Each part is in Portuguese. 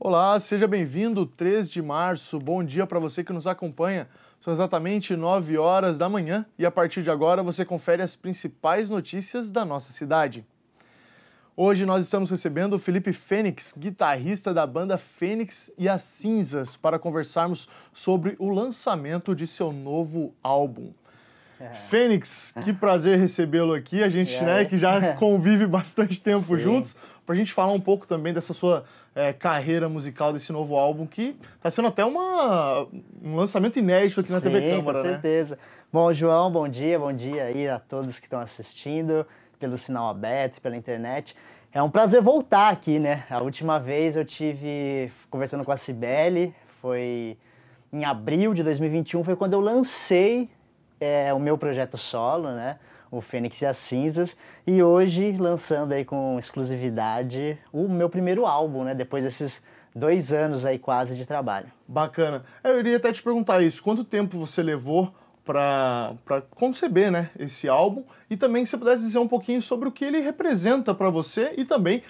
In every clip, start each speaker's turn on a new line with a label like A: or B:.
A: Olá, seja bem-vindo, 3 de março, bom dia para você que nos acompanha. São exatamente 9 horas da manhã e a partir de agora você confere as principais notícias da nossa cidade. Hoje nós estamos recebendo o Felipe Fênix, guitarrista da banda Fênix e as Cinzas, para conversarmos sobre o lançamento de seu novo álbum. Fênix, que prazer recebê-lo aqui, a gente que já convive bastante tempo juntos, para a gente falar um pouco também dessa sua carreira musical, desse novo álbum, que está sendo até um lançamento inédito aqui na TV Câmara,
B: com certeza. Bom, João, bom dia aí a todos que estão assistindo pelo sinal aberto, pela internet. É um prazer voltar aqui, né? A última vez eu tive conversando com a Cibele, foi em abril de 2021, foi quando eu lancei o meu projeto solo, né? O Fênix e as Cinzas, e hoje lançando aí com exclusividade o meu primeiro álbum, né? Depois desses 2 anos aí quase de trabalho.
A: Bacana. Eu iria até te perguntar isso, quanto tempo você levou para conceber, né, esse álbum, e também se você pudesse dizer um pouquinho sobre o que ele representa para você e também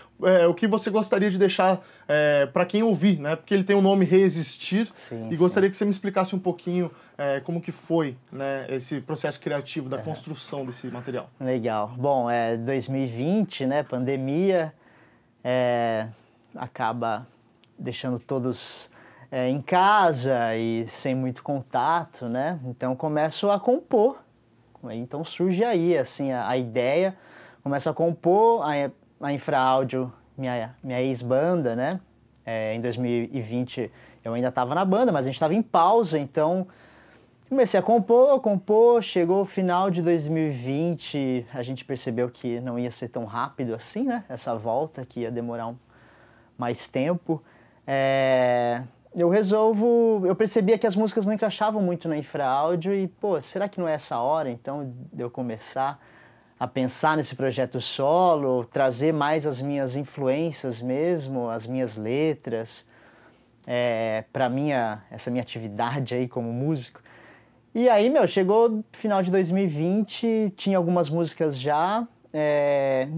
A: o que você gostaria de deixar para quem ouvir, né, porque ele tem o nome Resistir, e gostaria que você me explicasse um pouquinho como que foi, né, esse processo criativo da construção desse material.
B: Legal. Bom, 2020, né, pandemia, acaba deixando todos em casa e sem muito contato, né? Então começo a compor. Então surge aí assim a ideia, começo a compor a Infraáudio, minha ex-banda, né? Em 2020 eu ainda estava na banda, mas a gente estava em pausa, então comecei a compor, chegou o final de 2020, a gente percebeu que não ia ser tão rápido assim, né? Essa volta, que ia demorar mais tempo. Eu percebia que as músicas não encaixavam muito na Infraáudio e, será que não é essa hora, então, de eu começar a pensar nesse projeto solo, trazer mais as minhas influências mesmo, as minhas letras, para essa minha atividade aí como músico. E aí, chegou o final de 2020, tinha algumas músicas já,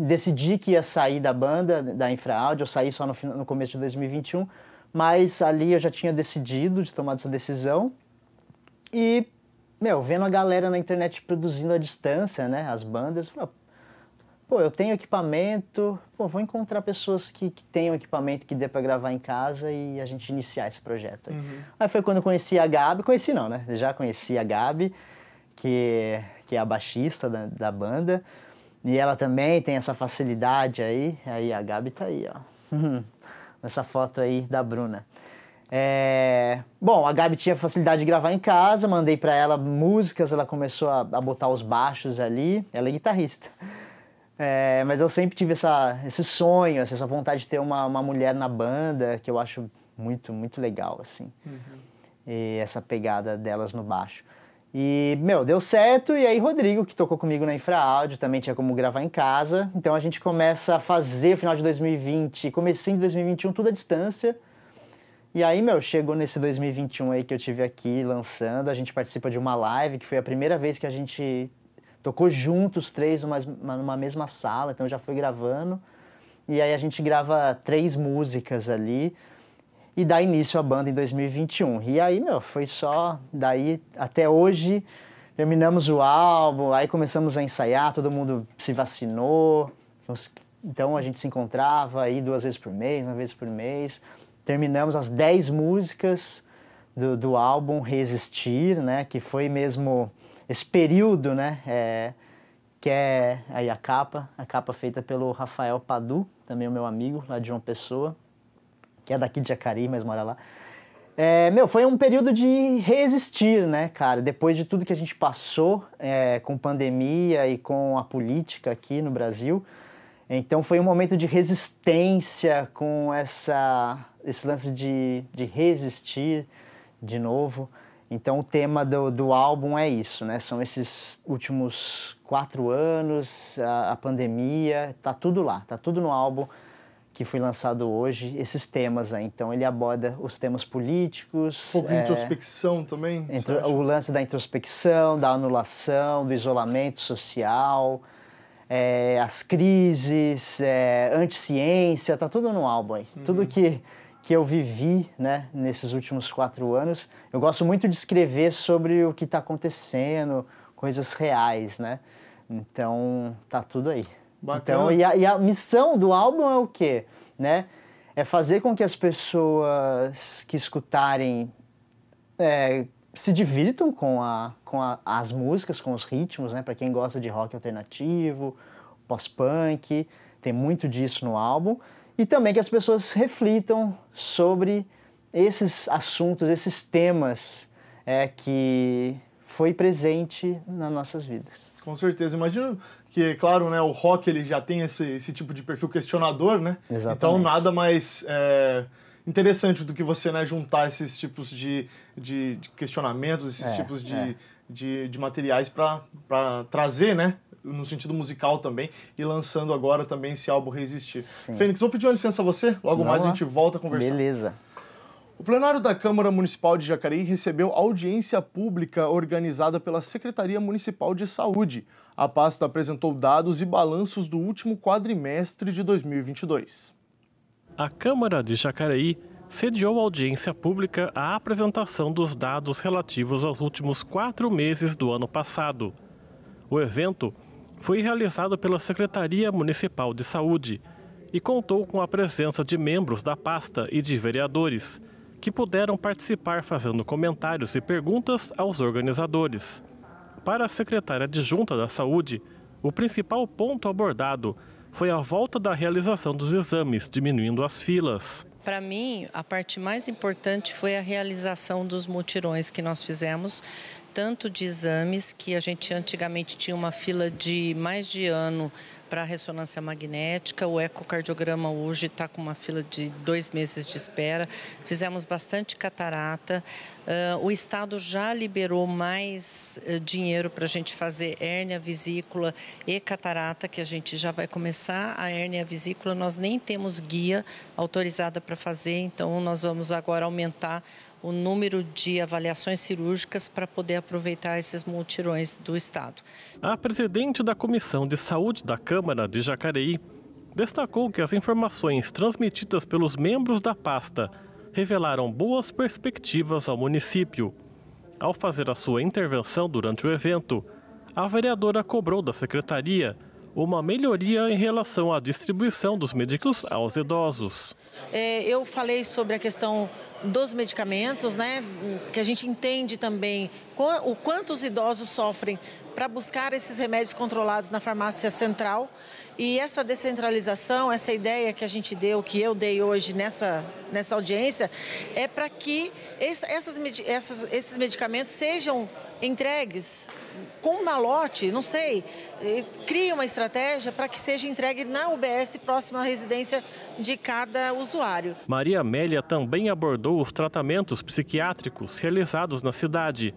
B: decidi que ia sair da banda, da Infraáudio, eu saí só no começo de 2021, mas ali eu já tinha decidido, de tomar essa decisão. E, vendo a galera na internet produzindo à distância, né, as bandas, eu tenho equipamento, vou encontrar pessoas que tenham equipamento que dê pra gravar em casa e a gente iniciar esse projeto. Aí foi quando eu conheci a Gabi, já conheci a Gabi, que é a baixista da banda, e ela também tem essa facilidade aí a Gabi tá aí, ó. Nessa foto aí da Bruna. Bom, a Gabi tinha facilidade de gravar em casa, mandei pra ela músicas, ela começou a botar os baixos ali, ela é guitarrista. Mas eu sempre tive esse sonho, essa vontade de ter uma mulher na banda, que eu acho muito, muito legal, assim. E essa pegada delas no baixo. E, deu certo, e aí Rodrigo, que tocou comigo na Infraáudio, também tinha como gravar em casa. Então a gente começa a fazer o final de 2020, comecinho de 2021, tudo à distância. E aí, chegou nesse 2021 aí que eu tive aqui lançando, a gente participa de uma live, que foi a primeira vez que a gente tocou juntos, 3 numa mesma sala, então já foi gravando. E aí a gente grava 3 músicas ali e dá início à banda em 2021. E aí, foi só daí até hoje, terminamos o álbum, aí começamos a ensaiar, todo mundo se vacinou, então a gente se encontrava aí 2 vezes por mês, 1 vez por mês. Terminamos as 10 músicas do álbum Resistir, né, que foi mesmo esse período, né, que é aí a capa feita pelo Rafael Padu, também o meu amigo lá de João Pessoa, que é daqui de Jacareí, mas mora lá. Foi um período de resistir, né, cara? Depois de tudo que a gente passou com pandemia e com a política aqui no Brasil. Então foi um momento de resistência com esse lance de resistir de novo. Então o tema do álbum é isso, né? São esses últimos 4 anos, a pandemia, tá tudo lá, tá tudo no álbum que foi lançado hoje, esses temas aí. Então ele aborda os temas políticos.
A: Um pouco de introspecção também?
B: O lance da introspecção, da anulação, do isolamento social, as crises, anticiência, tá tudo no álbum aí. Tudo que que eu vivi, né, nesses últimos 4 anos. Eu gosto muito de escrever sobre o que está acontecendo, coisas reais, né? Então, tá tudo aí.
A: Bacana.
B: Então, e a missão do álbum é o quê? Né? É fazer com que as pessoas que escutarem se divirtam com as músicas, com os ritmos, né? Para quem gosta de rock alternativo, pós-punk, tem muito disso no álbum. E também que as pessoas reflitam sobre esses assuntos, esses temas que foi presente nas nossas vidas.
A: Com certeza. Imagino que, claro, né, o rock ele já tem esse tipo de perfil questionador, né?
B: Exatamente.
A: Então nada mais interessante do que você, né, juntar esses tipos de questionamentos, esses tipos de materiais para trazer, né, no sentido musical também, e lançando agora também esse álbum Resistir.
B: Sim.
A: Fênix, vou pedir uma licença a você, logo mais a gente volta a conversar.
B: Beleza.
A: O plenário da Câmara Municipal de Jacareí recebeu audiência pública organizada pela Secretaria Municipal de Saúde. A pasta apresentou dados e balanços do último quadrimestre de 2022.
C: A Câmara de Jacareí sediou audiência pública à apresentação dos dados relativos aos últimos 4 meses do ano passado. O evento foi realizado pela Secretaria Municipal de Saúde e contou com a presença de membros da pasta e de vereadores, que puderam participar fazendo comentários e perguntas aos organizadores. Para a secretária adjunta da Saúde, o principal ponto abordado foi a volta da realização dos exames, diminuindo as filas.
D: Para mim, a parte mais importante foi a realização dos mutirões que nós fizemos, tanto de exames, que a gente antigamente tinha uma fila de mais de ano para ressonância magnética, o ecocardiograma hoje está com uma fila de 2 meses de espera, fizemos bastante catarata, o Estado já liberou mais dinheiro para a gente fazer hérnia vesícula e catarata, que a gente já vai começar a hérnia vesícula, nós nem temos guia autorizada para fazer, então nós vamos agora aumentar o número de avaliações cirúrgicas para poder aproveitar esses mutirões do Estado.
C: A presidente da Comissão de Saúde da Câmara de Jacareí destacou que as informações transmitidas pelos membros da pasta revelaram boas perspectivas ao município. Ao fazer a sua intervenção durante o evento, a vereadora cobrou da secretaria uma melhoria em relação à distribuição dos medicamentos aos idosos.
E: Eu falei sobre a questão dos medicamentos, né, que a gente entende também o quanto os idosos sofrem para buscar esses remédios controlados na farmácia central. E essa descentralização, essa ideia que a gente deu, que eu dei hoje nessa audiência, é para que esses medicamentos sejam entregues com um malote, não sei, cria uma estratégia para que seja entregue na UBS próxima à residência de cada usuário.
C: Maria Amélia também abordou os tratamentos psiquiátricos realizados na cidade.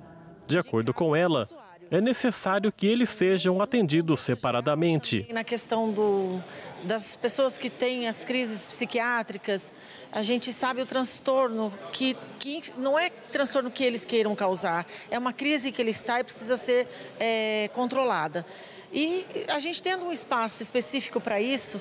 C: De acordo com ela, é necessário que eles sejam atendidos separadamente.
E: Na questão das pessoas que têm as crises psiquiátricas, a gente sabe o transtorno que não é transtorno que eles queiram causar, é uma crise que ele está e precisa ser controlada. E a gente tendo um espaço específico para isso,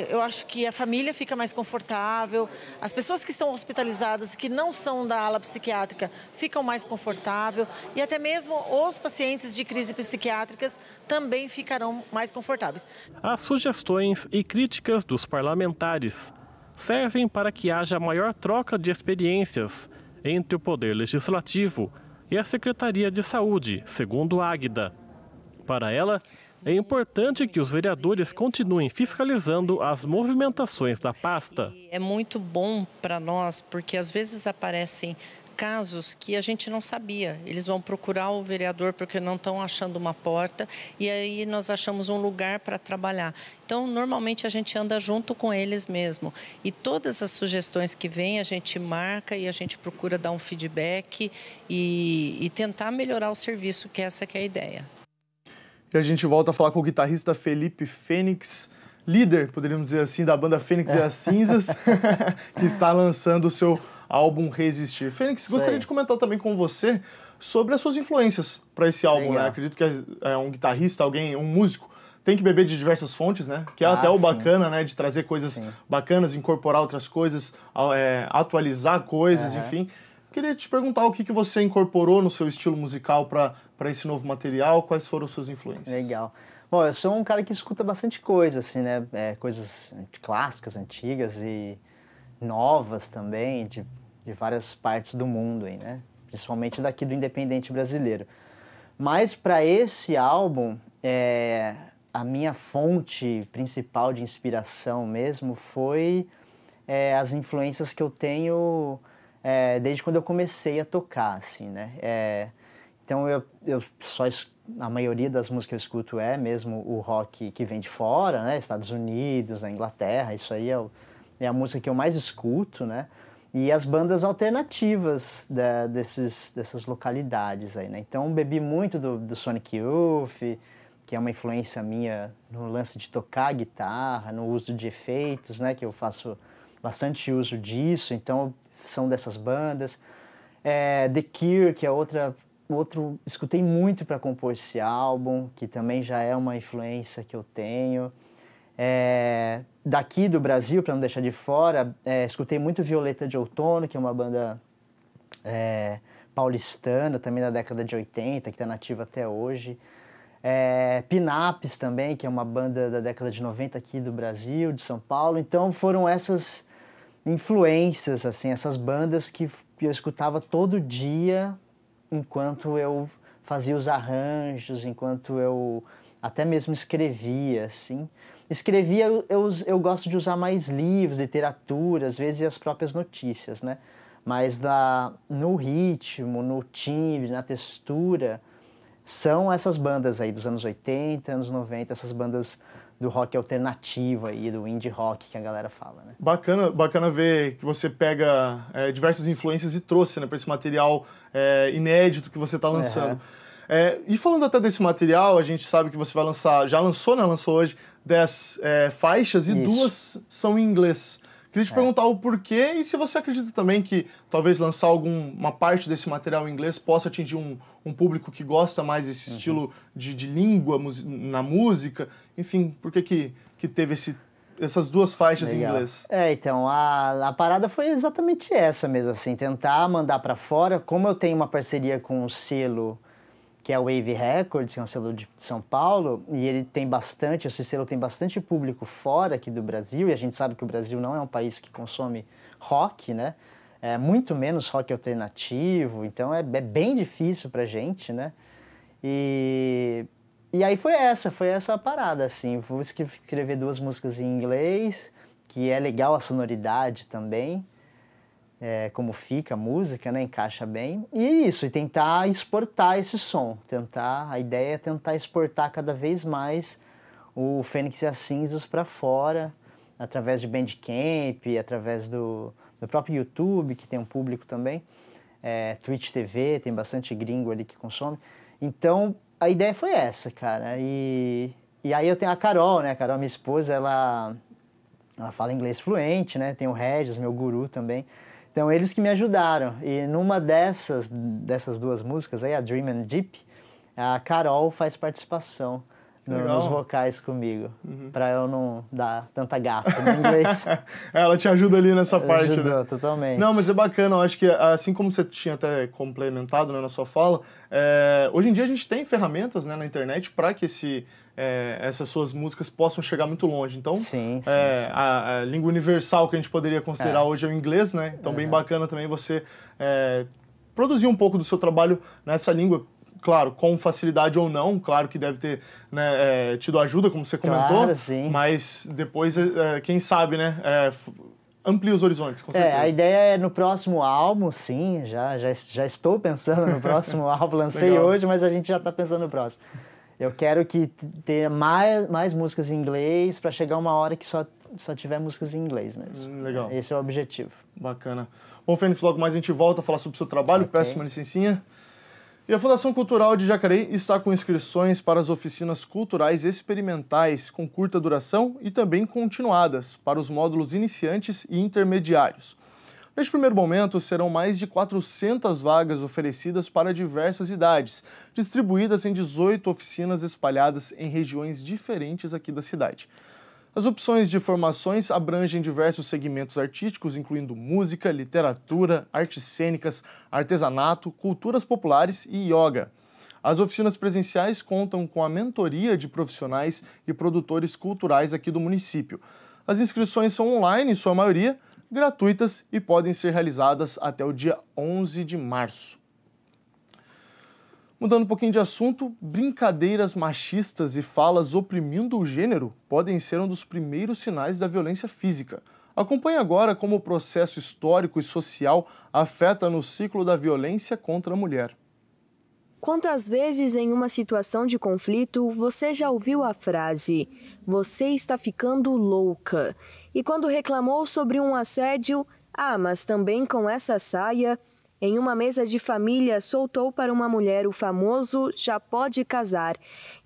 E: eu acho que a família fica mais confortável, as pessoas que estão hospitalizadas, que não são da ala psiquiátrica, ficam mais confortáveis e até mesmo os pacientes de crise psiquiátricas também ficarão mais confortáveis.
C: As sugestões e críticas dos parlamentares servem para que haja maior troca de experiências entre o Poder Legislativo e a Secretaria de Saúde, segundo Águida. Para ela, é importante que os vereadores continuem fiscalizando as movimentações da pasta.
D: É muito bom para nós, porque às vezes aparecem casos que a gente não sabia. Eles vão procurar o vereador porque não estão achando uma porta e aí nós achamos um lugar para trabalhar. Então, normalmente a gente anda junto com eles mesmo. E todas as sugestões que vêm a gente marca e a gente procura dar um feedback e tentar melhorar o serviço, que essa que é a ideia.
A: E a gente volta a falar com o guitarrista Felipe Fênix, líder, poderíamos dizer assim, da banda Fênix e as Cinzas, que está lançando o seu álbum Resistir. Fênix, gostaria de comentar também com você sobre as suas influências para esse álbum, né? Acredito que é um guitarrista, um músico tem que beber de diversas fontes, né? Que é até o
B: sim.
A: bacana, né? De trazer coisas bacanas, incorporar outras coisas, atualizar coisas, enfim. Queria te perguntar o que você incorporou no seu estilo musical para esse novo material, quais foram suas influências?
B: Legal. Bom, eu sou um cara que escuta bastante coisa, assim, né? Coisas clássicas, antigas e novas também, de várias partes do mundo, aí, né? Principalmente daqui do independente brasileiro. Mas para esse álbum, a minha fonte principal de inspiração mesmo foi as influências que eu tenho desde quando eu comecei a tocar, assim, né? Então a maioria das músicas que eu escuto é mesmo o rock que vem de fora, né? Estados Unidos, na Inglaterra, isso aí é a música que eu mais escuto, né? E as bandas alternativas dessas localidades aí, né? Então, bebi muito do Sonic Youth, que é uma influência minha no lance de tocar guitarra, no uso de efeitos, né? Que eu faço bastante uso disso, então são dessas bandas. The Cure, que é outro escutei muito para compor esse álbum, que também já é uma influência que eu tenho. Daqui do Brasil, para não deixar de fora, escutei muito Violeta de Outono, que é uma banda paulistana, também da década de 80, que está nativa até hoje. Pinaps também, que é uma banda da década de 90 aqui do Brasil, de São Paulo. Então foram essas influências, assim, essas bandas que eu escutava todo dia enquanto eu fazia os arranjos, enquanto eu até mesmo escrevia, assim. Escrevia, eu gosto de usar mais livros, literatura, às vezes as próprias notícias, né? Mas no ritmo, no timbre, na textura, são essas bandas aí dos anos 80, anos 90, essas bandas do rock alternativo aí, do indie rock que a galera fala, né?
A: Bacana ver que você pega diversas influências e trouxe, né, para esse material inédito que você está lançando. E falando até desse material, a gente sabe que você vai lançar, já lançou, né? Lançou hoje 10 faixas e 2 são em inglês. Queria te perguntar o porquê e se você acredita também que talvez lançar uma parte desse material em inglês possa atingir um público que gosta mais desse estilo de língua na música. Enfim, por que teve essas 2 faixas em inglês?
B: Então, a parada foi exatamente essa mesmo, assim, tentar mandar para fora. Como eu tenho uma parceria com um selo que é o Wave Records, que é um selo de São Paulo, e esse selo tem bastante público fora aqui do Brasil, e a gente sabe que o Brasil não é um país que consome rock, né? Muito menos rock alternativo, então é bem difícil pra gente, né? E aí foi essa a parada, assim, vou escrever 2 músicas em inglês, que é legal a sonoridade também, como fica a música, né? Encaixa bem. E isso, e tentar exportar esse som. A ideia é tentar exportar cada vez mais o Fênix e as Cinzas para fora, através de Bandcamp, através do próprio YouTube, que tem um público também. Twitch TV, tem bastante gringo ali que consome. Então, a ideia foi essa, cara. E aí eu tenho a Carol, né? A Carol, minha esposa, ela fala inglês fluente, né? Tem o Regis, meu guru também. Então, eles que me ajudaram. E numa dessas 2 músicas aí, a Dream and Deep, a Carol faz participação nos vocais comigo, para eu não dar tanta gafa no inglês.
A: Ela te ajuda ali nessa parte,
B: ajudou,
A: né?
B: Totalmente.
A: Não, mas é bacana, eu acho que assim como você tinha até complementado, né, na sua fala, hoje em dia a gente tem ferramentas, né, na internet para que essas suas músicas possam chegar muito longe. Então,
B: sim.
A: A língua universal que a gente poderia considerar hoje é o inglês, né? Então, bem bacana também você produzir um pouco do seu trabalho nessa língua. Claro, com facilidade ou não, claro que deve ter, né, tido ajuda, como você comentou,
B: claro, sim.
A: Mas depois, quem sabe, né, amplia os horizontes, com certeza.
B: A ideia é no próximo álbum, sim, já estou pensando no próximo álbum, lancei hoje, mas a gente já está pensando no próximo. Eu quero que tenha mais músicas em inglês para chegar uma hora que só tiver músicas em inglês mesmo.
A: Legal.
B: Esse é o objetivo.
A: Bacana. Bom, Fênix, logo mais a gente volta a falar sobre o seu trabalho, peço uma licencinha. E a Fundação Cultural de Jacareí está com inscrições para as oficinas culturais experimentais com curta duração e também continuadas para os módulos iniciantes e intermediários. Neste primeiro momento, serão mais de 400 vagas oferecidas para diversas idades, distribuídas em 18 oficinas espalhadas em regiões diferentes aqui da cidade. As opções de formações abrangem diversos segmentos artísticos, incluindo música, literatura, artes cênicas, artesanato, culturas populares e yoga. As oficinas presenciais contam com a mentoria de profissionais e produtores culturais aqui do município. As inscrições são online, em sua maioria, gratuitas e podem ser realizadas até o dia 11 de março. Mudando um pouquinho de assunto, brincadeiras machistas e falas oprimindo o gênero podem ser um dos primeiros sinais da violência física. Acompanhe agora como o processo histórico e social afeta no ciclo da violência contra a mulher.
F: Quantas vezes em uma situação de conflito você já ouviu a frase "você está ficando louca"? E quando reclamou sobre um assédio, mas também com essa saia, em uma mesa de família soltou para uma mulher o famoso "já pode casar"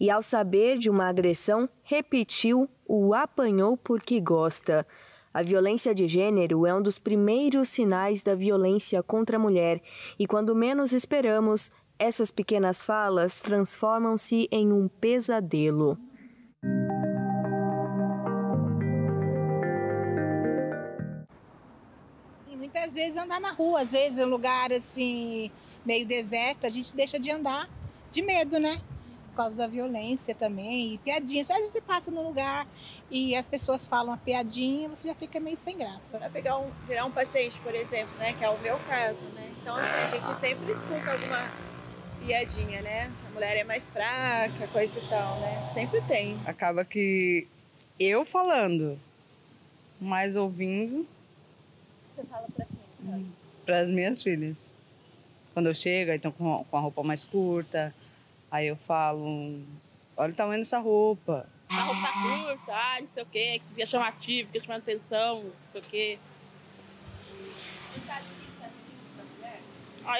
F: e ao saber de uma agressão, repetiu o "apanhou porque gosta". A violência de gênero é um dos primeiros sinais da violência contra a mulher e quando menos esperamos, essas pequenas falas transformam-se em um pesadelo.
G: E muitas vezes andar na rua, às vezes em um lugar assim, meio deserto, a gente deixa de andar de medo, né? Por causa da violência também, e piadinhas. Às vezes você passa num lugar e as pessoas falam uma piadinha, você já fica meio sem graça.
H: Pra virar um paciente, por exemplo, né? Que é o meu caso, né? Então, assim, a gente sempre escuta alguma piadinha, né? A mulher é mais fraca, coisa e tal, né? Sempre tem.
I: Acaba que eu falando, mas ouvindo.
G: Você fala pra quem?
I: Para as minhas filhas. Quando eu chego, então com a roupa mais curta, aí eu falo, olha o tamanho dessa roupa.
J: A roupa tá curta, não sei o quê, que se via chamativo, que chamando atenção, não sei o quê.
G: Você acha que isso é ruim pra mulher?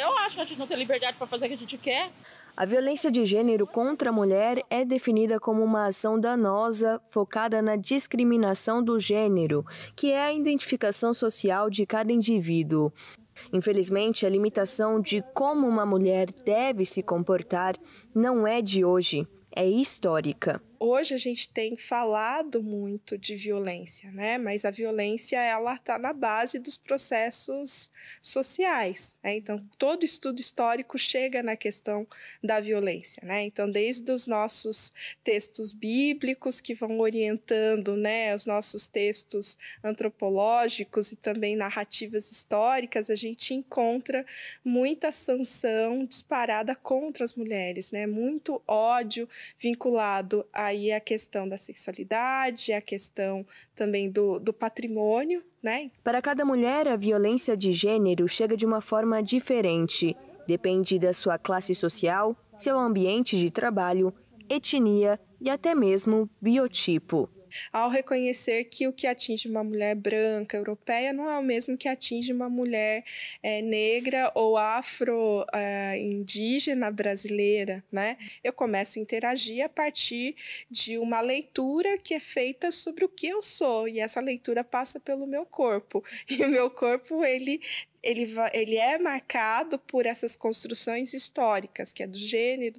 J: Eu acho que a gente não tem liberdade para fazer o que a gente quer.
F: A violência de gênero contra a mulher é definida como uma ação danosa focada na discriminação do gênero, que é a identificação social de cada indivíduo. Infelizmente, a limitação de como uma mulher deve se comportar não é de hoje, é histórica.
K: Hoje a gente tem falado muito de violência, né? Mas a violência ela está na base dos processos sociais, né? Então, todo estudo histórico chega na questão da violência, né? Então, desde os nossos textos bíblicos que vão orientando, né, os nossos textos antropológicos e também narrativas históricas, a gente encontra muita sanção disparada contra as mulheres, né? Muito ódio vinculado aí a questão da sexualidade, a questão também do patrimônio, né?
F: Para cada mulher, a violência de gênero chega de uma forma diferente. Depende da sua classe social, seu ambiente de trabalho, etnia e até mesmo biotipo.
K: Ao reconhecer que o que atinge uma mulher branca, europeia, não é o mesmo que atinge uma mulher negra ou afro-indígena brasileira, né? Eu começo a interagir a partir de uma leitura que é feita sobre o que eu sou, e essa leitura passa pelo meu corpo. E o meu corpo, ele é marcado por essas construções históricas, que é do gênero,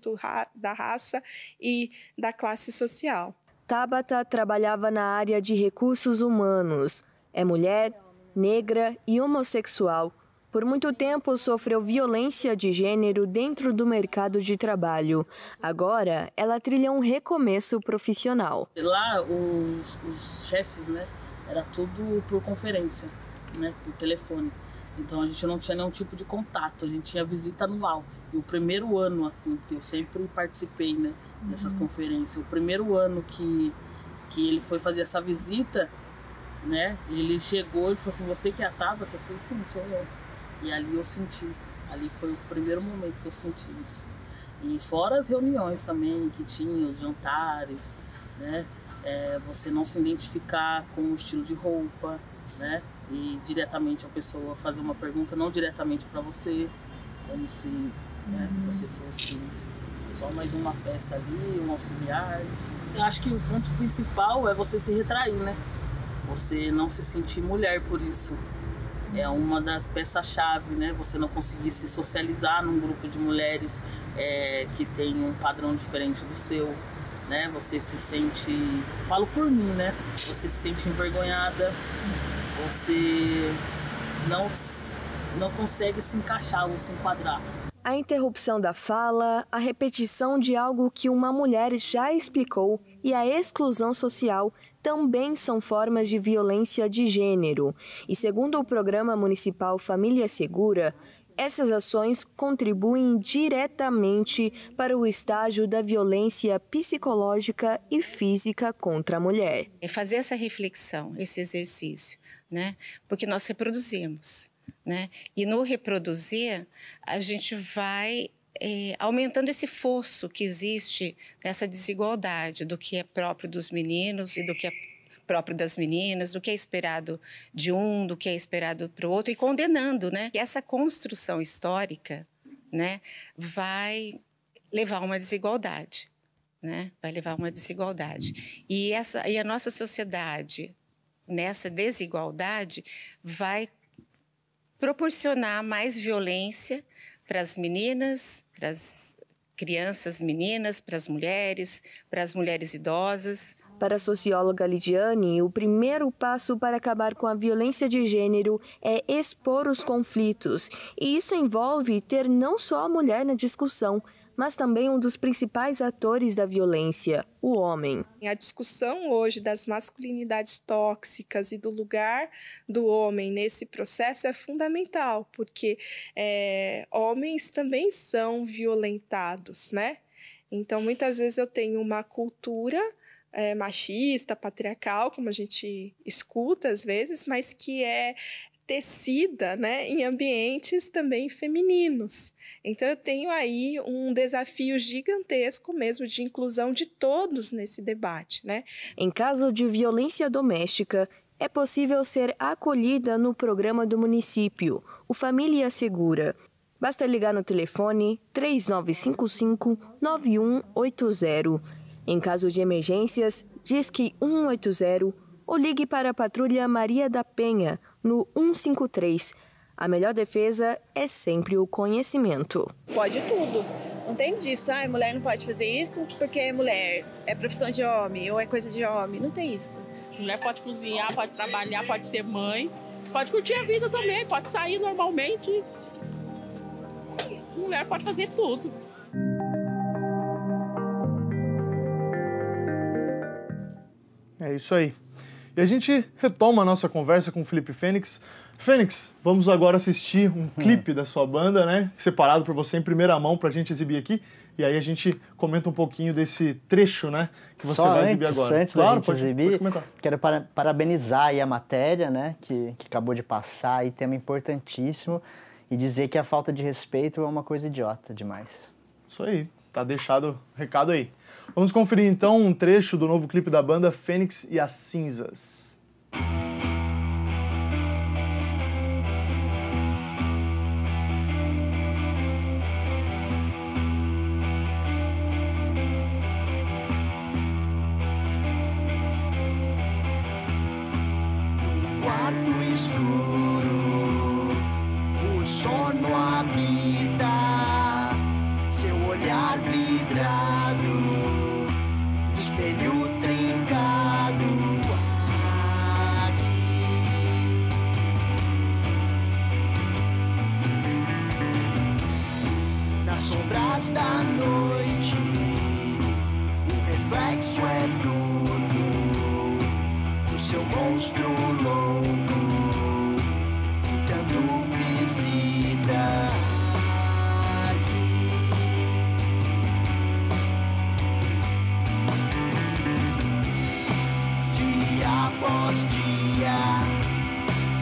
K: da raça e da classe social.
F: Tabata trabalhava na área de recursos humanos. É mulher, negra e homossexual. Por muito tempo sofreu violência de gênero dentro do mercado de trabalho. Agora, ela trilha um recomeço profissional.
J: Lá, os chefes, né, era tudo por conferência, né, por telefone. Então, a gente não tinha nenhum tipo de contato, a gente tinha visita anual. E o primeiro ano, assim, que eu sempre participei, né, dessas conferências, o primeiro ano que ele foi fazer essa visita, né, ele chegou e falou assim, você que é a Tabata? Eu falei, sim, sou eu. E ali eu senti, ali foi o primeiro momento que eu senti isso. E fora as reuniões também que tinha, os jantares, né, você não se identificar com o estilo de roupa, né, e diretamente a pessoa fazer uma pergunta, não diretamente para você, como se você fosse só mais uma peça ali, um auxiliar, enfim. Eu acho que o ponto principal é você se retrair, né? Você não se sentir mulher por isso, é uma das peças-chave, né? Você não conseguir se socializar num grupo de mulheres que tem um padrão diferente do seu, né? Você se sente, falo por mim, né? Você se sente envergonhada, você não consegue se encaixar ou se enquadrar.
F: A interrupção da fala, a repetição de algo que uma mulher já explicou e a exclusão social também são formas de violência de gênero. E segundo o Programa Municipal Família Segura, essas ações contribuem diretamente para o estágio da violência psicológica e física contra a mulher.
L: É fazer essa reflexão, esse exercício, né? Porque nós reproduzimos. Né? E no reproduzir, a gente vai aumentando esse fosso que existe nessa desigualdade do que é próprio dos meninos e do que é próprio das meninas, do que é esperado de um, do que é esperado para o outro, e condenando, né? Que essa construção histórica, né, vai levar a uma desigualdade. Né? Vai levar a uma desigualdade. E a nossa sociedade, nessa desigualdade, vai proporcionar mais violência para as meninas, para as crianças meninas, para as mulheres idosas.
F: Para a socióloga Lidiane, o primeiro passo para acabar com a violência de gênero é expor os conflitos. E isso envolve ter não só a mulher na discussão, mas também um dos principais atores da violência, o homem.
K: A discussão hoje das masculinidades tóxicas e do lugar do homem nesse processo é fundamental, porque homens também são violentados, né? Então, muitas vezes eu tenho uma cultura machista, patriarcal, como a gente escuta às vezes, mas que é tecida, né, em ambientes também femininos. Então, eu tenho aí um desafio gigantesco mesmo de inclusão de todos nesse debate, né?
F: Em caso de violência doméstica, é possível ser acolhida no programa do município, o Família Segura. Basta ligar no telefone 3955-9180. Em caso de emergências, disque 180 ou ligue para a Patrulha Maria da Penha, no 153. A melhor defesa é sempre o conhecimento.
H: Pode tudo. Não tem disso. Mulher não pode fazer isso porque é mulher. É profissão de homem ou é coisa de homem. Não tem isso.
M: Mulher pode cozinhar, pode trabalhar, pode ser mãe. Pode curtir a vida também. Pode sair normalmente. Mulher pode fazer tudo.
A: É isso aí. E a gente retoma a nossa conversa com o Felipe Fênix. Fênix, vamos agora assistir um clipe da sua banda, né? Separado por você em primeira mão pra gente exibir aqui. E aí a gente comenta um pouquinho desse trecho, né? Que você vai exibir agora.
B: Antes da gente exibir, quero parabenizar aí a matéria, né? Que acabou de passar, aí, tema importantíssimo. E dizer que a falta de respeito é uma coisa idiota demais.
A: Isso aí, tá deixado o recado aí. Vamos conferir então um trecho do novo clipe da banda Fênix e as Cinzas.
N: No quarto escuro, o sono habita, seu olhar vidrado, espelho trincado aqui. Nas sombras da noite, o reflexo é novo do seu monstro louco, que dando visita. Após dia,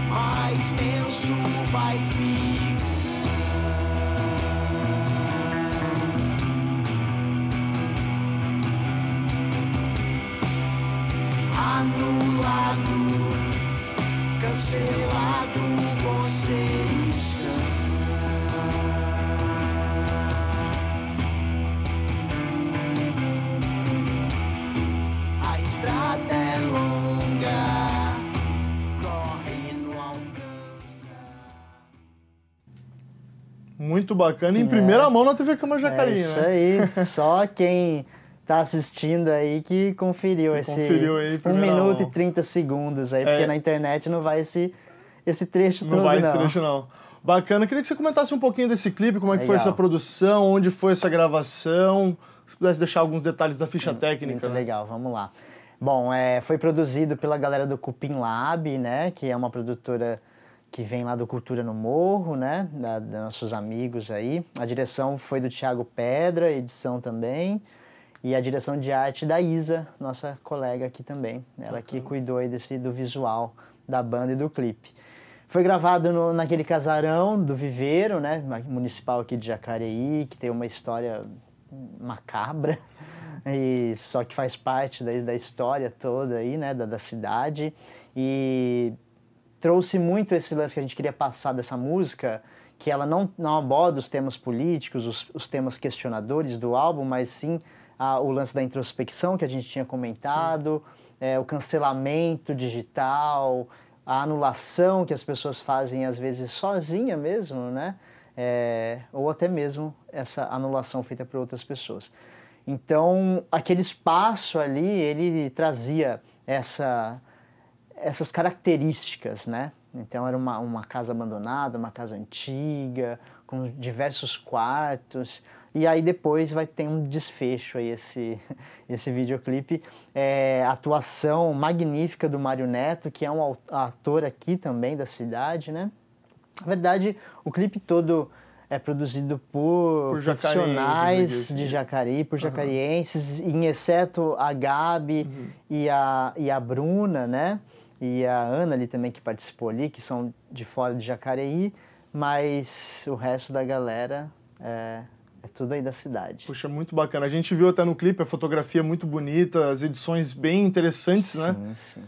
N: mais tenso vai ficar. Anulado, cancelado, você está. A estrada é longa, corre no alcança.
A: Muito bacana. Em primeira mão na TV Câmara Jacareí,
B: isso
A: né?
B: Aí. Só quem tá assistindo aí que conferiu
A: aí,
B: 1 minuto e 30 segundos aí, porque na internet não vai esse trecho todo, não.
A: Não vai esse trecho, não. Bacana. Queria que você comentasse um pouquinho desse clipe, como é que foi essa produção, onde foi essa gravação, se pudesse deixar alguns detalhes da ficha técnica.
B: Muito legal, vamos lá. Bom, foi produzido pela galera do Cupim Lab, né, que é uma produtora que vem lá do Cultura no Morro, né, da nossos amigos aí. A direção foi do Thiago Pedra, edição também, e a direção de arte da Isa, nossa colega aqui também. Ela que cuidou aí do visual da banda e do clipe. Foi gravado naquele casarão do Viveiro, né, municipal aqui de Jacareí, que tem uma história macabra, só que faz parte da história toda aí, né, da cidade. E trouxe muito esse lance que a gente queria passar dessa música, que ela não aborda os temas políticos, os temas questionadores do álbum, mas sim o lance da introspecção que a gente tinha comentado, o cancelamento digital, a anulação que as pessoas fazem, às vezes, sozinha mesmo, né? Ou até mesmo essa anulação feita por outras pessoas. Então, aquele espaço ali, ele trazia essas características, né? Então, era uma casa abandonada, uma casa antiga, com diversos quartos. E aí depois vai ter um desfecho aí esse videoclipe. A atuação magnífica do Mário Neto, que é um ator aqui também da cidade, né? Na verdade, o clipe todo é produzido por profissionais de Jacareí, por jacarienses, em exceto a Gabi e a Bruna, né? E a Ana ali também, que participou ali, que são de fora de Jacareí, mas o resto da galera é tudo aí da cidade.
A: Puxa, muito bacana. A gente viu até no clipe, a fotografia é muito bonita, as edições bem interessantes, né?
B: Sim.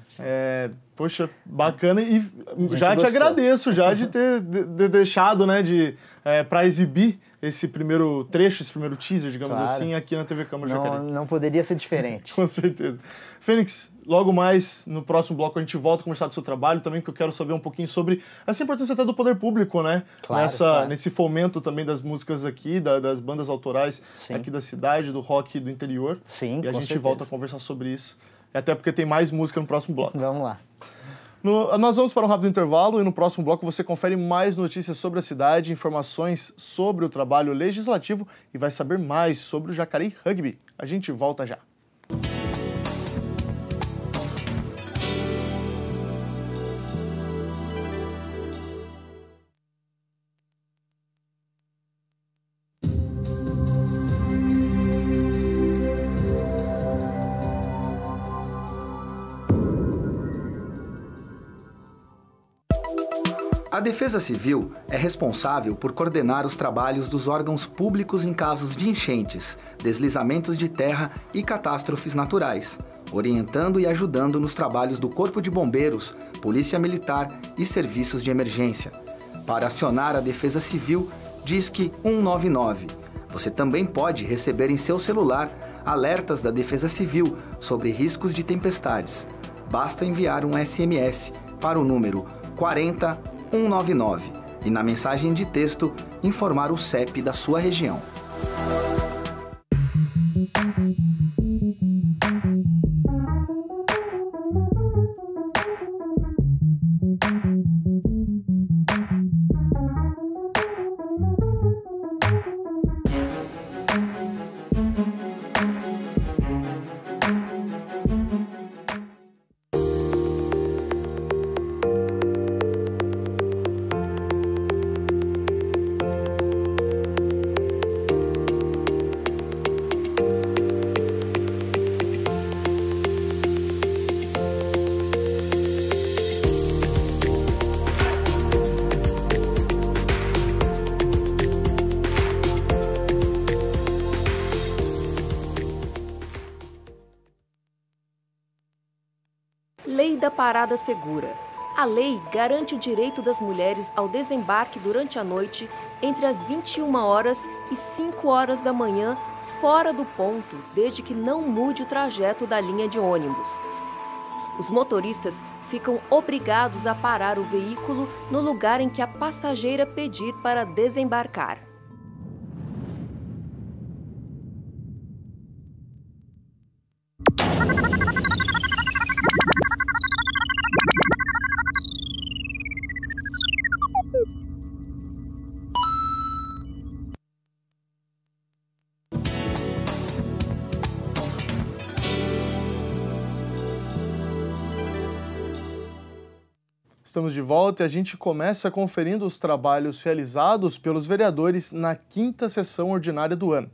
A: Poxa, bacana. E já te agradeço de ter deixado, né, para exibir esse primeiro trecho, esse primeiro teaser, digamos assim, aqui na TV Câmara Jacareí.
B: Não poderia ser diferente.
A: Com certeza. Fênix, logo mais, no próximo bloco, a gente volta a conversar do seu trabalho também, porque eu quero saber um pouquinho sobre essa importância até do poder público, né? Nesse fomento também das músicas aqui, das bandas autorais aqui da cidade, do rock do interior.
B: Sim,
A: e a gente volta a conversar sobre isso. Até porque tem mais música no próximo bloco.
B: Vamos lá.
A: Nós vamos para um rápido intervalo e no próximo bloco você confere mais notícias sobre a cidade, informações sobre o trabalho legislativo e vai saber mais sobre o Jacareí Rugby. A gente volta já.
O: A Defesa Civil é responsável por coordenar os trabalhos dos órgãos públicos em casos de enchentes, deslizamentos de terra e catástrofes naturais, orientando e ajudando nos trabalhos do Corpo de Bombeiros, Polícia Militar e serviços de emergência. Para acionar a Defesa Civil, disque 199. Você também pode receber em seu celular alertas da Defesa Civil sobre riscos de tempestades. Basta enviar um SMS para o número 40199 e na mensagem de texto informar o CEP da sua região.
P: Lei da Parada Segura. A lei garante o direito das mulheres ao desembarque durante a noite entre as 21 horas e 5 horas da manhã, fora do ponto, desde que não mude o trajeto da linha de ônibus. Os motoristas ficam obrigados a parar o veículo no lugar em que a passageira pedir para desembarcar.
A: Estamos de volta e a gente começa conferindo os trabalhos realizados pelos vereadores na 5ª sessão ordinária do ano.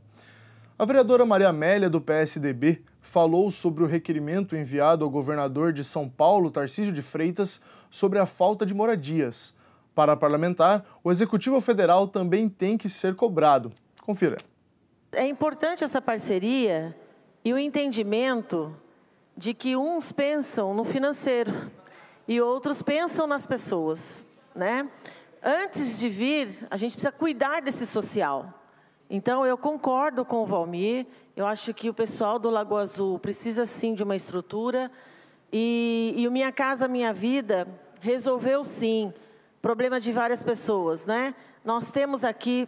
A: A vereadora Maria Amélia, do PSDB, falou sobre o requerimento enviado ao governador de São Paulo, Tarcísio de Freitas, sobre a falta de moradias. Para a parlamentar, o Executivo Federal também tem que ser cobrado. Confira.
Q: É importante essa parceria e o entendimento de que uns pensam no financeiro e outros pensam nas pessoas, né? Antes de vir, a gente precisa cuidar desse social. Então, eu concordo com o Valmir, eu acho que o pessoal do Lagoa Azul precisa, sim, de uma estrutura, e o Minha Casa Minha Vida resolveu, sim, problema de várias pessoas, né? Nós temos aqui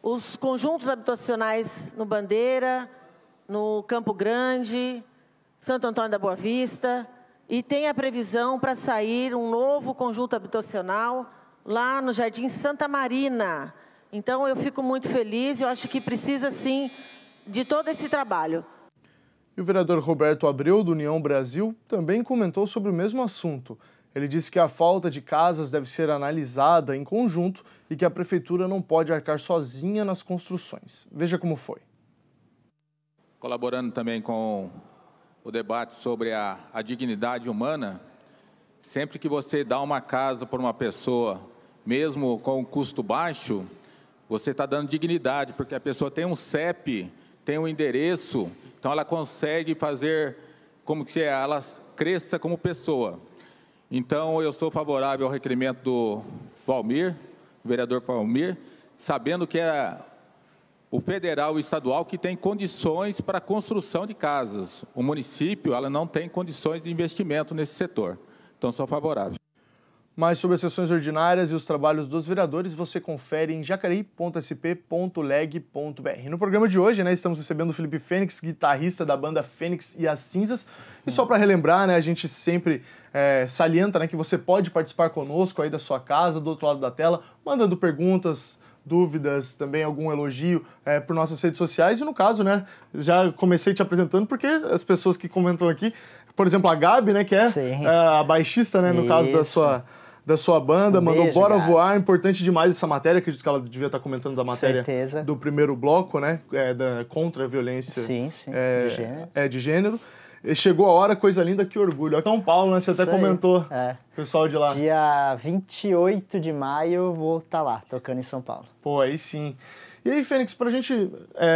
Q: os conjuntos habitacionais no Bandeira, no Campo Grande, Santo Antônio da Boa Vista, e tem a previsão para sair um novo conjunto habitacional lá no Jardim Santa Marina. Então, eu fico muito feliz e eu acho que precisa, sim, de todo esse trabalho.
A: E o vereador Roberto Abreu, do União Brasil, também comentou sobre o mesmo assunto. Ele disse que a falta de casas deve ser analisada em conjunto e que a prefeitura não pode arcar sozinha nas construções. Veja como foi.
R: Colaborando também com o debate sobre a dignidade humana, sempre que você dá uma casa para uma pessoa, mesmo com um custo baixo, você está dando dignidade, porque a pessoa tem um CEP, tem um endereço, então ela consegue fazer como que ela cresça como pessoa. Então, eu sou favorável ao requerimento do Valmir, vereador Valmir, sabendo que é o federal e o estadual que tem condições para a construção de casas. O município, ela não tem condições de investimento nesse setor. Então, sou favorável.
A: Mais sobre as sessões ordinárias e os trabalhos dos vereadores, você confere em jacareí.sp.leg.br. No programa de hoje, estamos recebendo o Felipe Fênix, guitarrista da banda Fênix e as Cinzas. E só para relembrar, a gente sempre salienta que você pode participar conosco aí da sua casa, do outro lado da tela, mandando perguntas, dúvidas, também algum elogio por nossas redes sociais. E no caso, já comecei te apresentando porque as pessoas que comentam aqui, por exemplo, a Gabi, que é a baixista, no caso da sua banda, mandou beijo, Bora Gabi. Voar, importante demais essa matéria, acredito que ela devia estar comentando da matéria do primeiro bloco, contra a violência de gênero. E chegou a hora, coisa linda, que orgulho. São Paulo, você até comentou, pessoal de lá.
B: Dia 28 de maio vou estar lá, tocando em São Paulo.
A: Pô, aí sim. E aí, Fênix, pra gente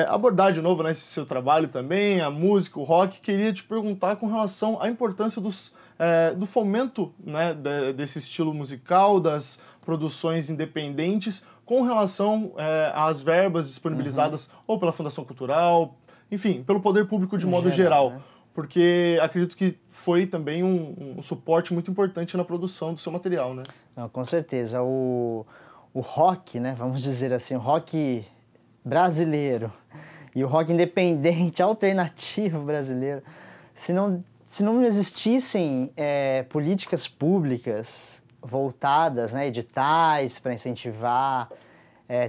A: abordar de novo esse seu trabalho também, a música, o rock, queria te perguntar com relação à importância do fomento desse estilo musical, das produções independentes, com relação às verbas disponibilizadas ou pela Fundação Cultural, enfim, pelo poder público de modo geral. Porque acredito que foi também um suporte muito importante na produção do seu material, né?
B: Não, com certeza. O rock, vamos dizer assim, o rock brasileiro e o rock independente, alternativo brasileiro, se não existissem políticas públicas voltadas, editais para incentivar,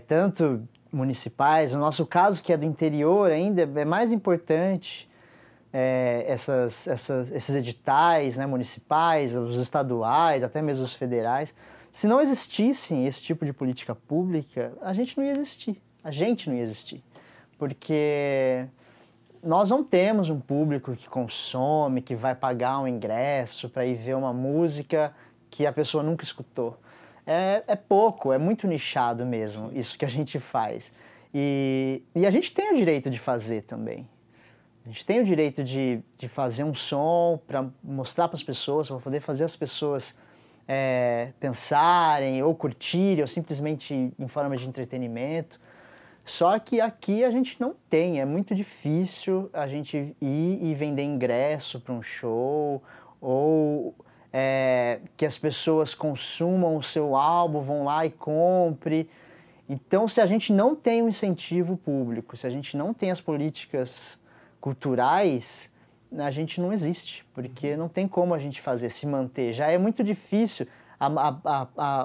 B: tanto municipais, no nosso caso que é do interior ainda, é mais importante esses editais municipais, os estaduais, até mesmo os federais. Se não existissem esse tipo de política pública, a gente não ia existir. Porque nós não temos um público que consome, que vai pagar um ingresso para ir ver uma música que a pessoa nunca escutou. É pouco, é muito nichado mesmo, isso que a gente faz. E a gente tem o direito de fazer também. A gente tem o direito de fazer um som para mostrar para as pessoas, para poder fazer as pessoas pensarem ou curtirem, ou simplesmente em forma de entretenimento. Só que aqui a gente não tem, é muito difícil a gente ir e vender ingresso para um show, ou que as pessoas consumam o seu álbum, vão lá e comprem. Então, se a gente não tem um incentivo público, se a gente não tem as políticas culturais, a gente não existe, porque não tem como a gente se manter. Já é muito difícil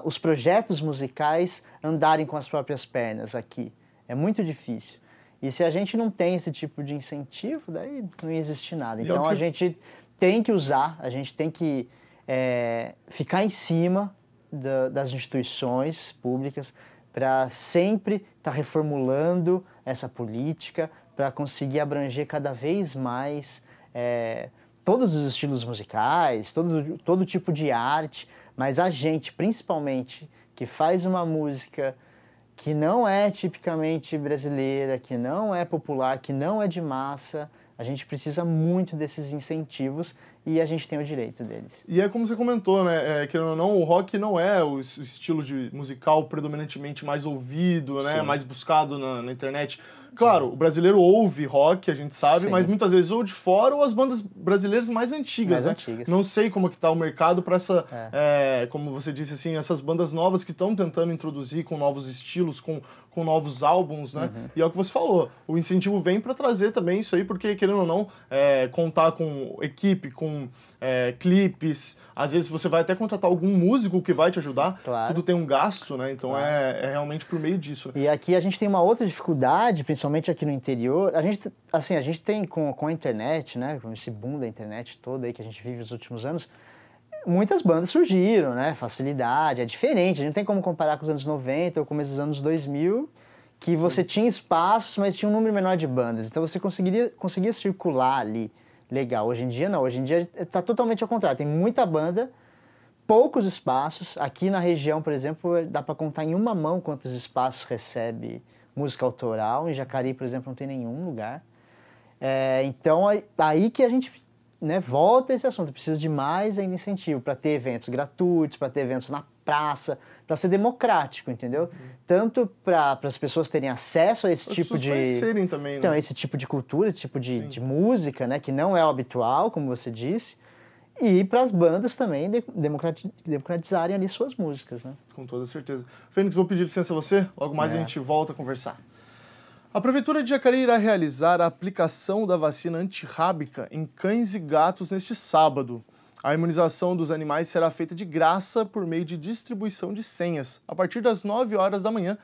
B: os projetos musicais andarem com as próprias pernas aqui. É muito difícil. E se a gente não tem esse tipo de incentivo, daí não existe nada. Então, a gente tem que usar, a gente tem que ficar em cima das instituições públicas para sempre estar reformulando essa política, para conseguir abranger cada vez mais todos os estilos musicais, todo tipo de arte, mas a gente, principalmente, que faz uma música que não é tipicamente brasileira, que não é popular, que não é de massa, a gente precisa muito desses incentivos e a gente tem o direito deles.
A: E é como você comentou, né? Querendo ou não, o rock não é o estilo musical predominantemente mais ouvido, né? Mais buscado na internet. Claro, o brasileiro ouve rock, a gente sabe, mas muitas vezes ou de fora ou as bandas brasileiras mais antigas, né? Não sei como que tá o mercado para essa, como você disse assim, essas bandas novas que estão tentando introduzir com novos estilos, com novos álbuns, né? E é o que você falou, o incentivo vem para trazer também isso aí, porque querendo ou não, contar com equipe, com clipes, às vezes você vai até contratar algum músico que vai te ajudar, tudo tem um gasto, né? Então é realmente por meio disso.
B: E aqui a gente tem uma outra dificuldade, principalmente aqui no interior, a gente tem com a internet, né? Com esse boom da internet toda aí que a gente vive nos últimos anos, muitas bandas surgiram, né? Facilidade, é diferente, a gente não tem como comparar com os anos 90 ou começo dos anos 2000, que você tinha espaços, mas tinha um número menor de bandas, então você conseguia circular ali. Legal, hoje em dia não, hoje em dia está totalmente ao contrário, tem muita banda, poucos espaços, aqui na região, por exemplo, dá para contar em uma mão quantos espaços recebe música autoral, em Jacareí, por exemplo, não tem nenhum lugar, então aí que a gente volta a esse assunto, precisa de mais ainda incentivo para ter eventos gratuitos, para ter eventos na praça, para ser democrático, entendeu? Tanto para as pessoas terem acesso a esse tipo de...
A: conhecerem também, né?
B: Então, esse tipo de cultura, esse tipo de música, né? Que não é o habitual, como você disse, e para as bandas também democratizarem ali suas músicas, né?
A: Com toda certeza. Fênix, vou pedir licença a você, logo mais a gente volta a conversar. A Prefeitura de Jacareí irá realizar a aplicação da vacina antirrábica em cães e gatos neste sábado. A imunização dos animais será feita de graça por meio de distribuição de senhas, a partir das 9 horas da manhã.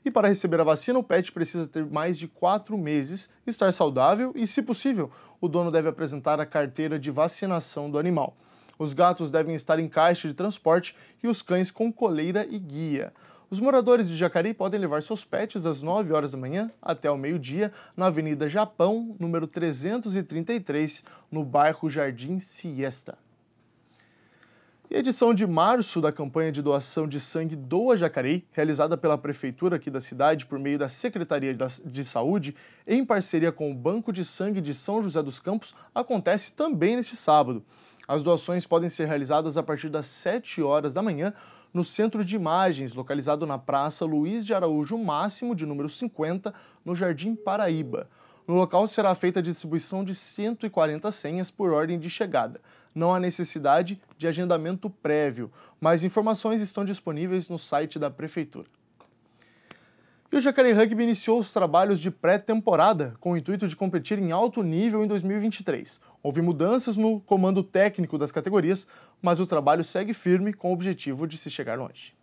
A: E para receber a vacina, o pet precisa ter mais de 4 meses, estar saudável e, se possível, o dono deve apresentar a carteira de vacinação do animal. Os gatos devem estar em caixa de transporte e os cães com coleira e guia. Os moradores de Jacareí podem levar seus pets das 9 horas da manhã até o meio-dia na Avenida Japão, número 333, no bairro Jardim Siesta. E a edição de março da campanha de doação de sangue Doa Jacareí, realizada pela Prefeitura aqui da cidade por meio da Secretaria de Saúde, em parceria com o Banco de Sangue de São José dos Campos, acontece também neste sábado. As doações podem ser realizadas a partir das 7 horas da manhã no Centro de Imagens, localizado na Praça Luiz de Araújo Máximo, de número 50, no Jardim Paraíba. No local será feita a distribuição de 140 senhas por ordem de chegada. Não há necessidade de agendamento prévio. Mais informações estão disponíveis no site da Prefeitura. E o Jacareí Rugby iniciou os trabalhos de pré-temporada com o intuito de competir em alto nível em 2023. Houve mudanças no comando técnico das categorias, mas o trabalho segue firme com o objetivo de se chegar longe.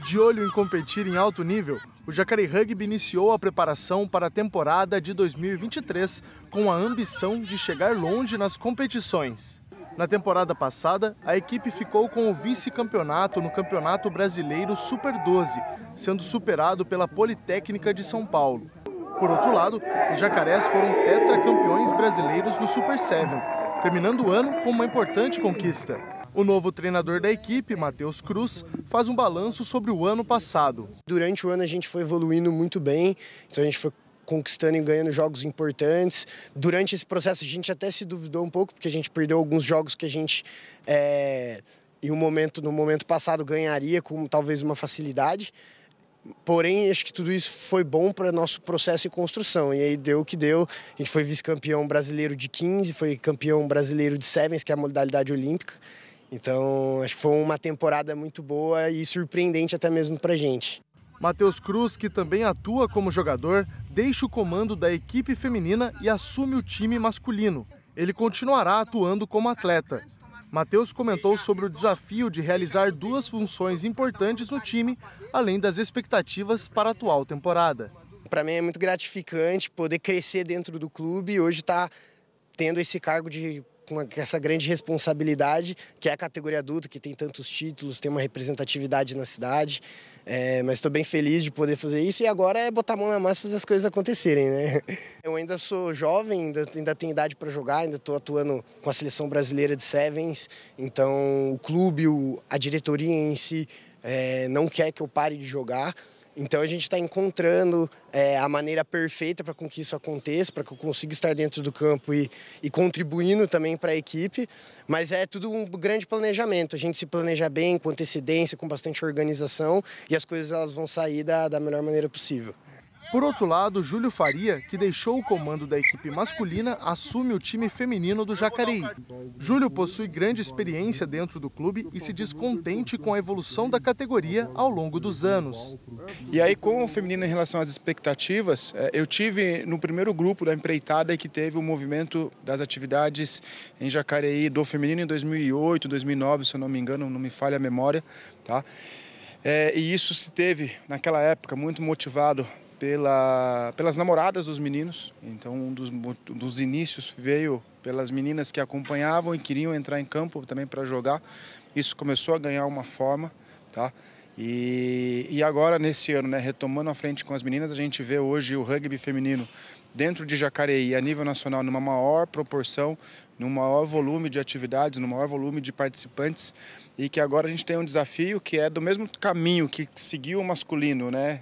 A: De olho em competir em alto nível, o Jacareí Rugby iniciou a preparação para a temporada de 2023 com a ambição de chegar longe nas competições. Na temporada passada, a equipe ficou com o vice-campeonato no Campeonato Brasileiro Super 12, sendo superado pela Politécnica de São Paulo. Por outro lado, os jacarés foram tetracampeões brasileiros no Super 7, terminando o ano com uma importante conquista. O novo treinador da equipe, Matheus Cruz, faz um balanço sobre o ano passado.
S: Durante o ano a gente foi evoluindo muito bem, então a gente foi conquistando e ganhando jogos importantes. Durante esse processo a gente até se duvidou um pouco, porque a gente perdeu alguns jogos que a gente, no momento passado, ganharia com talvez uma facilidade. Porém, acho que tudo isso foi bom para nosso processo de construção. E aí deu o que deu. A gente foi vice-campeão brasileiro de 15, foi campeão brasileiro de Sevens, que é a modalidade olímpica. Então, acho que foi uma temporada muito boa e surpreendente até mesmo para a gente.
A: Matheus Cruz, que também atua como jogador, deixa o comando da equipe feminina e assume o time masculino. Ele continuará atuando como atleta. Matheus comentou sobre o desafio de realizar 2 funções importantes no time, além das expectativas para a atual temporada.
S: Para mim é muito gratificante poder crescer dentro do clube e hoje estar tendo esse cargo de com essa grande responsabilidade, que é a categoria adulta, que tem tantos títulos, tem uma representatividade na cidade. Mas estou bem feliz de poder fazer isso e agora é botar a mão na massa e fazer as coisas acontecerem, né? Eu ainda sou jovem, ainda tenho idade para jogar, ainda estou atuando com a seleção brasileira de Sevens, então o clube, a diretoria em si não quer que eu pare de jogar. Então a gente está encontrando a maneira perfeita para que isso aconteça, para que eu consiga estar dentro do campo e contribuindo também para a equipe. Mas é tudo um grande planejamento. A gente se planeja bem, com antecedência, com bastante organização e as coisas elas vão sair da melhor maneira possível.
A: Por outro lado, Júlio Faria, que deixou o comando da equipe masculina, assume o time feminino do Jacareí. Júlio possui grande experiência dentro do clube e se diz contente com a evolução da categoria ao longo dos anos.
T: E aí, com o feminino em relação às expectativas, eu tive no primeiro grupo da empreitada que teve o movimento das atividades em Jacareí do feminino em 2008, 2009, se eu não me engano, não me falha a memória, tá? E isso se teve, naquela época, muito motivado pelas namoradas dos meninos. Então, um dos inícios veio pelas meninas que acompanhavam e queriam entrar em campo também para jogar. Isso começou a ganhar uma forma, tá? E agora, nesse ano, né, retomando a frente com as meninas, a gente vê hoje o rugby feminino dentro de Jacareí, a nível nacional, numa maior proporção, num maior volume de atividades, num maior volume de participantes, e que agora a gente tem um desafio que é do mesmo caminho que seguiu o masculino, né?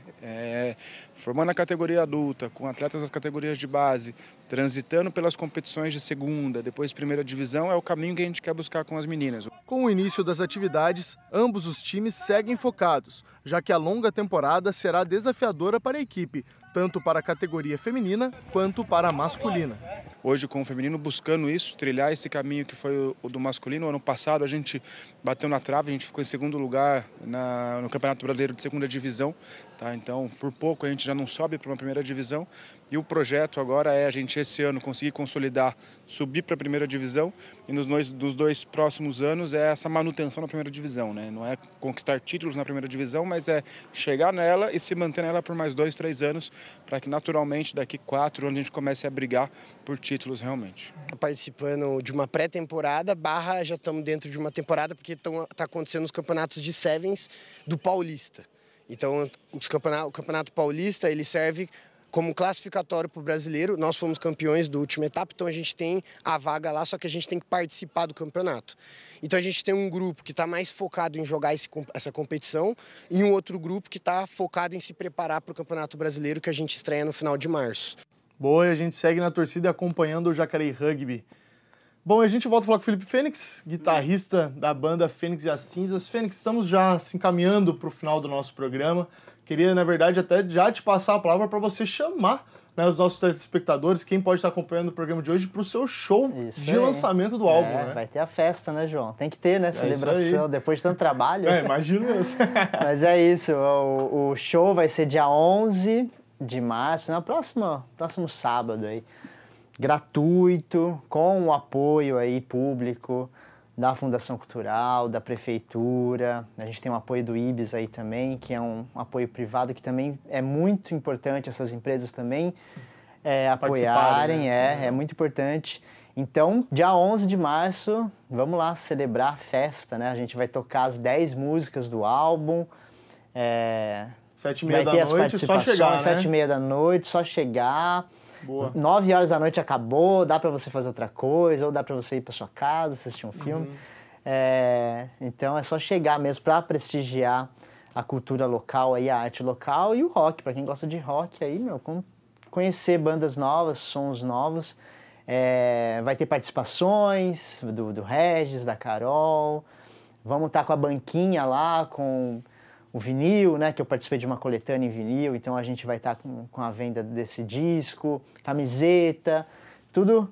T: Formando a categoria adulta, com atletas das categorias de base, transitando pelas competições de segunda, depois primeira divisão, é o caminho que a gente quer buscar com as meninas.
A: Com o início das atividades, ambos os times seguem focados, já que a longa temporada será desafiadora para a equipe, tanto para a categoria feminina quanto para a masculina.
T: Hoje, com o feminino, buscando isso, trilhar esse caminho que foi o do masculino. Ano passado, a gente bateu na trave, a gente ficou em segundo lugar no Campeonato Brasileiro de Segunda Divisão. Tá? Então, por pouco, a gente já não sobe para uma primeira divisão. E o projeto agora é a gente, esse ano, conseguir consolidar, subir para a primeira divisão. E dos dois próximos anos é essa manutenção na primeira divisão, né? Não é conquistar títulos na primeira divisão, mas é chegar nela e se manter nela por mais 2, 3 anos, para que naturalmente daqui 4 anos a gente comece a brigar por títulos realmente.
S: Participando de uma pré-temporada, já estamos dentro de uma temporada, porque está acontecendo os campeonatos de Sevens do Paulista. Então, o Campeonato Paulista, ele serve como classificatório para o brasileiro. Nós fomos campeões da última etapa, então a gente tem a vaga lá, só que a gente tem que participar do campeonato. Então a gente tem um grupo que está mais focado em jogar essa competição e um outro grupo que está focado em se preparar para o Campeonato Brasileiro, que a gente estreia no final de março.
A: Boa, e a gente segue na torcida acompanhando o Jacareí Rugby. Bom, a gente volta a falar com o Felipe Fênix, guitarrista da banda Fênix e as Cinzas. Fênix, estamos já se encaminhando para o final do nosso programa. Queria, na verdade, até já te passar a palavra para você chamar, né, os nossos telespectadores, quem pode estar acompanhando o programa de hoje, para o seu show de lançamento do álbum. Né?
B: Vai ter a festa, né, João? Tem que ter, né? Celebração, depois de tanto trabalho.
A: Imagino mesmo.
B: Mas é isso, o show vai ser dia 11 de março, no próximo sábado aí. Gratuito, com o apoio aí público da Fundação Cultural, da Prefeitura. A gente tem um apoio do IBS aí também, que é um apoio privado, que também é muito importante essas empresas também apoiarem, né? É muito importante. Então, dia 11 de março, vamos lá celebrar a festa, né? A gente vai tocar as 10 músicas do álbum.
A: 7h30 da noite, só chegar, né?
B: 7h30 da noite, só chegar.
A: Boa.
B: 9 horas da noite acabou, dá para você fazer outra coisa, ou dá para você ir para sua casa, assistir um filme. Então é só chegar mesmo para prestigiar a cultura local, aí, a arte local e o rock. Para quem gosta de rock, aí, conhecer bandas novas, sons novos. Vai ter participações do Regis, da Carol. Vamos estar com a banquinha lá, com o vinil, né, que eu participei de uma coletânea em vinil, então a gente vai estar com a venda desse disco, camiseta, tudo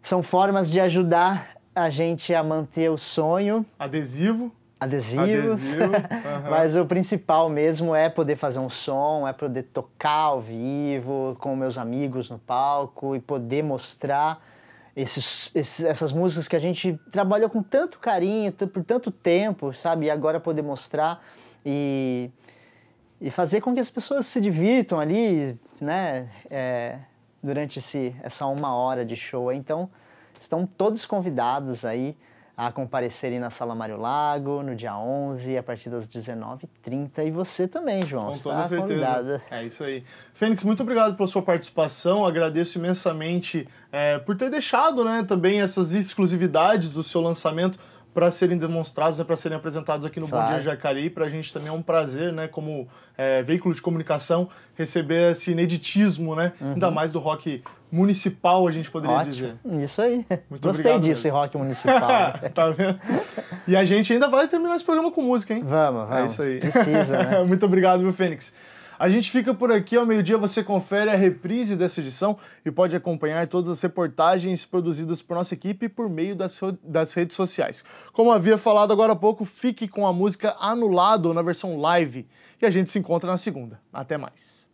B: são formas de ajudar a gente a manter o sonho.
A: Adesivos.
B: Mas o principal mesmo é poder fazer um som, é poder tocar ao vivo com meus amigos no palco e poder mostrar essas músicas que a gente trabalhou com tanto carinho, por tanto tempo, sabe? E agora poder mostrar e fazer com que as pessoas se divirtam ali, né, durante essa 1 hora de show. Então, estão todos convidados aí a comparecerem na Sala Mário Lago, no dia 11, a partir das 19h30. E você também, João, está convidada.
A: É isso aí. Fênix, muito obrigado pela sua participação. Agradeço imensamente por ter deixado, né, também essas exclusividades do seu lançamento para serem demonstrados, né, para serem apresentados aqui no Bom Dia Jacareí. Para a gente também é um prazer, né, como veículo de comunicação, receber esse ineditismo, né, ainda mais do rock municipal, a gente poderia dizer.
B: Isso aí.
A: Muito
B: Gostei
A: obrigado
B: disso, rock municipal.
A: Tá vendo? E a gente ainda vai terminar esse programa com música, hein?
B: Vamos.
A: É isso aí.
B: Precisa, né?
A: Muito obrigado, viu, Fênix? A gente fica por aqui, ao meio-dia você confere a reprise dessa edição e pode acompanhar todas as reportagens produzidas por nossa equipe por meio das redes sociais. Como havia falado agora há pouco, fique com a música Anulado na versão live e a gente se encontra na segunda. Até mais.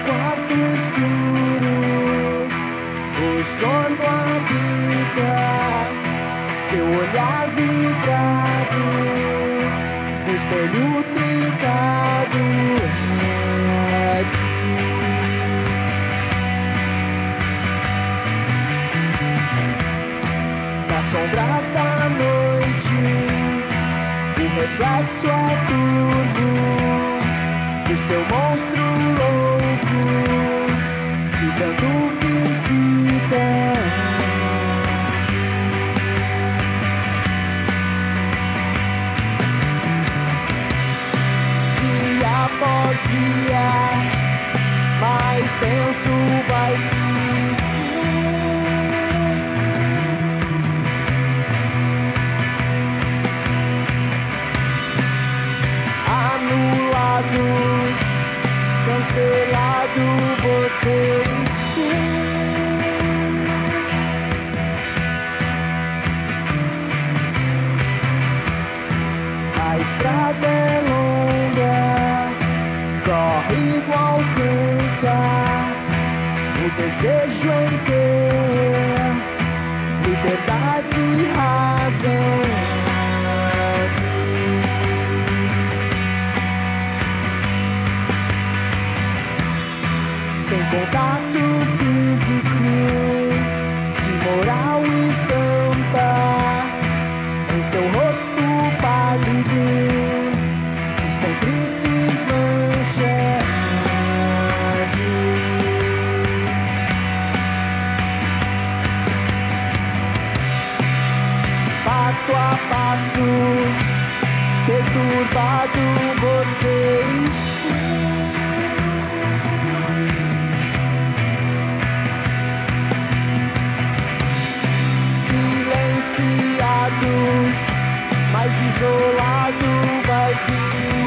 N: Quarto escuro, o sono habita, seu olhar vidrado, espelho trincado. Nas sombras da noite, o reflexo é curvo do seu monstro louco, gritando visita. Dia após dia, mais tenso vai ficar. Anulado, cancelado, você está. A estrada é longa, corre e alcança o desejo em ter liberdade e razão. Sem contato físico, que moral estampa em seu rosto pálido, que sempre desmancha. Passo a passo, perturbado você está. Silenciado, mais isolado vai vir.